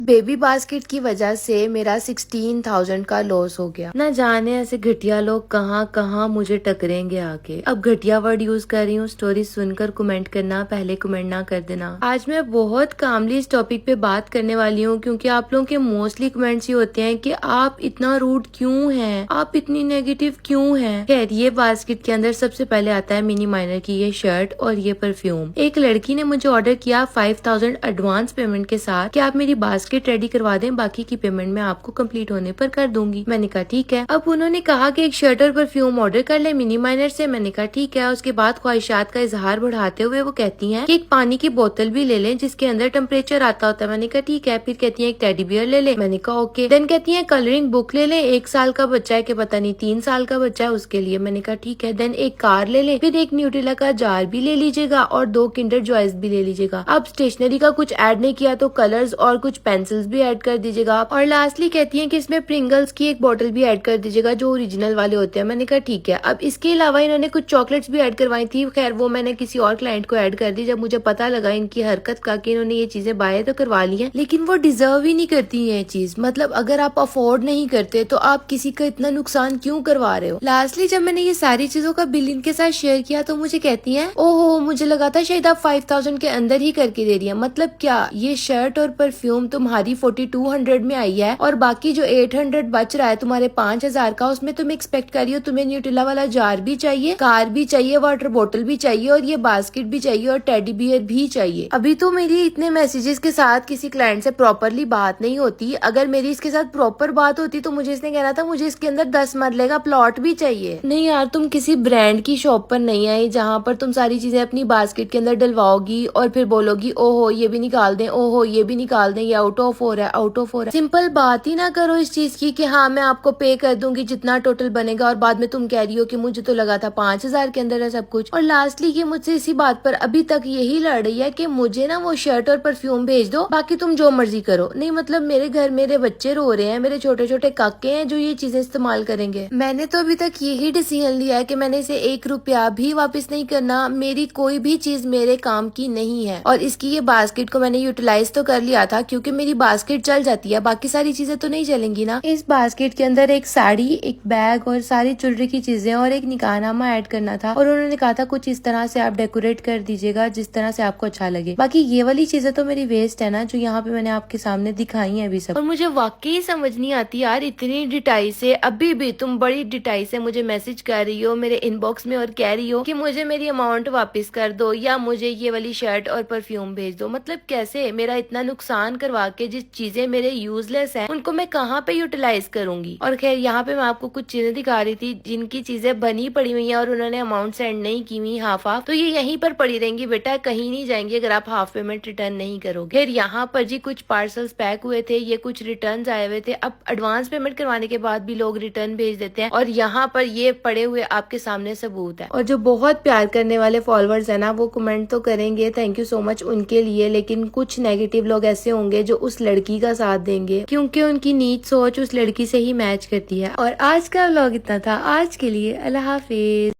Baby basket की वजह से मेरा 16,000 का लॉस हो गया। ना जाने ऐसे घटिया लोग कहाँ कहाँ मुझे टकरेंगे आके। अब घटिया वर्ड यूज कर रही हूँ, स्टोरी सुनकर कमेंट करना, पहले कमेंट ना कर देना। आज मैं बहुत कामली इस टॉपिक पे बात करने वाली हूँ क्योंकि आप लोगों के मोस्टली कमेंट्स ये होते हैं कि आप इतना रूड क्यों हैं, आप इतनी नेगेटिव क्यों हैं। खैर, ये बास्केट के अंदर सबसे पहले आता है मिनी माइनर की ये शर्ट और ये परफ्यूम। एक लड़की ने मुझे ऑर्डर किया 5,000 एडवांस पेमेंट के साथ कि आप मेरी बास्केट रेडी करवा दें, बाकी की पेमेंट मैं आपको कंप्लीट होने पर कर दूंगी। मैंने कहा ठीक है। अब उन्होंने कहा कि एक शर्ट और परफ्यूम ऑर्डर कर ले मिनी माइनर से। मैंने कहा ठीक है। उसके बाद ख्वाहिशात का इजहार बढ़ाते हुए वो कहती हैं कि एक पानी की बोतल भी ले लें जिसके अंदर टेम्परेचर आता होता है। मैंने कहा ठीक है। फिर कहती है एक टेडी बियर ले ले। मैंने कहा ओके। देन कहती है कलरिंग बुक ले ले, 1 साल का बच्चा है कि पता नहीं 3 साल का बच्चा है उसके लिए। मैंने कहा ठीक है। देन एक कार ले ले, फिर एक न्यूट्रेला का जार भी ले लीजिएगा और 2 किंडर जॉयस भी ले लीजिएगा। अब स्टेशनरी का कुछ ऐड नहीं किया तो कलर्स और कुछ पेंसिल्स भी ऐड कर दीजिएगा। और लास्टली कहती हैं कि इसमें प्रिंगल्स की एक बोतल भी ऐड कर दीजिएगा जो ओरिजिनल वाले होते हैं। मैंने कहा ठीक है। अब इसके अलावा इन्होंने कुछ चॉकलेट्स भी ऐड करवाई थी। खैर वो मैंने किसी और क्लाइंट को ऐड कर दी जब मुझे पता लगा इनकी हरकत का कि इन्होंने ये चीजें बाय तो करवा ली हैं, लेकिन वो डिजर्व ही नहीं करती ये चीज। मतलब अगर आप अफोर्ड नहीं करते तो आप किसी का इतना नुकसान क्यों करवा रहे हो। लास्टली जब मैंने ये सारी चीजों का बिल इनके साथ शेयर किया तो मुझे कहती है ओहो, मुझे लगा था शायद आप 5,000 के अंदर ही करके दे रही है। मतलब क्या ये शर्ट और परफ्यूम तुम्हारी 4,200 में आई है और बाकी जो 800 बच रहा है तुम्हारे 5,000 का, उसमें तुम एक्सपेक्ट करियो तुम्हें न्यूट्रेला वाला जार भी चाहिए, कार भी चाहिए, वाटर बोतल भी चाहिए और ये बास्केट भी चाहिए और टेडी बियर भी चाहिए। अभी तो मेरी इतने मैसेजेस के साथ किसी क्लाइंट से प्रॉपरली बात नहीं होती। अगर मेरी इसके साथ प्रॉपर बात होती तो मुझे इसने कहना था मुझे इसके अंदर 10 मरले का प्लॉट भी चाहिए। नहीं यार, तुम किसी ब्रांड की शॉप पर नहीं आई जहाँ पर तुम सारी चीजें अपनी बास्केट के अंदर डलवाओगी और फिर बोलोगी ओहो ये भी निकाल दें, ओहो ये भी निकाल दें, ये आउट ऑफ हो रहा है, आउट ऑफ हो रहा है। सिंपल बात ही ना करो इस चीज की कि हाँ मैं आपको पे कर दूंगी जितना टोटल बनेगा और बाद में तुम कह रही हो कि मुझे तो लगा था 5,000 के अंदर है सब कुछ। और लास्टली ये मुझसे इसी बात पर अभी तक यही लड़ रही है कि मुझे ना वो शर्ट और परफ्यूम भेज दो, बाकी तुम जो मर्जी करो। नहीं मतलब मेरे घर मेरे बच्चे रो रहे हैं, मेरे छोटे छोटे काके हैं जो ये चीजें इस्तेमाल करेंगे। मैंने तो अभी तक यही डिसीजन लिया है कि मैंने इसे 1 रुपया भी वापस नहीं करना। मेरी कोई भी चीज मेरे काम की नहीं है। और इसकी ये बास्केट को मैंने यूटिलाइज तो कर लिया था क्योंकि मेरी बास्केट चल जाती है, बाकी सारी चीजें तो नहीं चलेंगी ना। इस बास्केट के अंदर एक साड़ी, एक बैग और सारी ज्वेलरी की चीजें और एक निकाहनामा ऐड करना था और उन्होंने कहा था कुछ इस तरह से आप डेकोरेट कर दीजिएगा जिस तरह से आपको अच्छा लगे। बाकी ये वाली चीजें तो मेरी वेस्ट है ना जो यहाँ पे मैंने आपके सामने दिखाई है अभी सब। और मुझे वाकई समझ नहीं आती यार, इतनी डिटाई से अभी भी तुम बड़ी डिटाई से मुझे मैसेज कर रही हो मेरे इनबॉक्स में और कह रही हो कि मुझे मेरी अमाउंट वापस कर दो या मुझे ये वाली शर्ट और परफ्यूम भेज दो। मतलब कैसे? मेरा इतना नुकसान करवा के जिस चीजें मेरे यूजलेस हैं उनको मैं कहाँ पे यूटिलाइज करूंगी। और खैर यहाँ पे मैं आपको कुछ चीजें दिखा रही थी जिनकी चीजें बनी पड़ी हुई हैं और उन्होंने अमाउंट सेंड नहीं की हुई हाफ, तो ये यहीं पर पड़ी रहेंगी बेटा, कहीं नहीं जाएंगी अगर आप हाफ पेमेंट रिटर्न नहीं करोगे। फिर यहाँ पर जी कुछ पार्सल्स पैक हुए थे, ये कुछ रिटर्न आए हुए थे। अब एडवांस पेमेंट करवाने के बाद भी लोग रिटर्न भेज देते हैं और यहाँ पर ये पड़े हुए आपके सामने सबूत है। और जो बहुत प्यार करने वाले फॉलोअर्स है ना वो कमेंट तो करेंगे, थैंक यू सो मच उनके लिए, लेकिन कुछ नेगेटिव लोग ऐसे होंगे जो उस लड़की का साथ देंगे क्योंकि उनकी नीच सोच उस लड़की से ही मैच करती है। और आज का व्लॉग इतना था। आज के लिए अल्लाह हाफिज।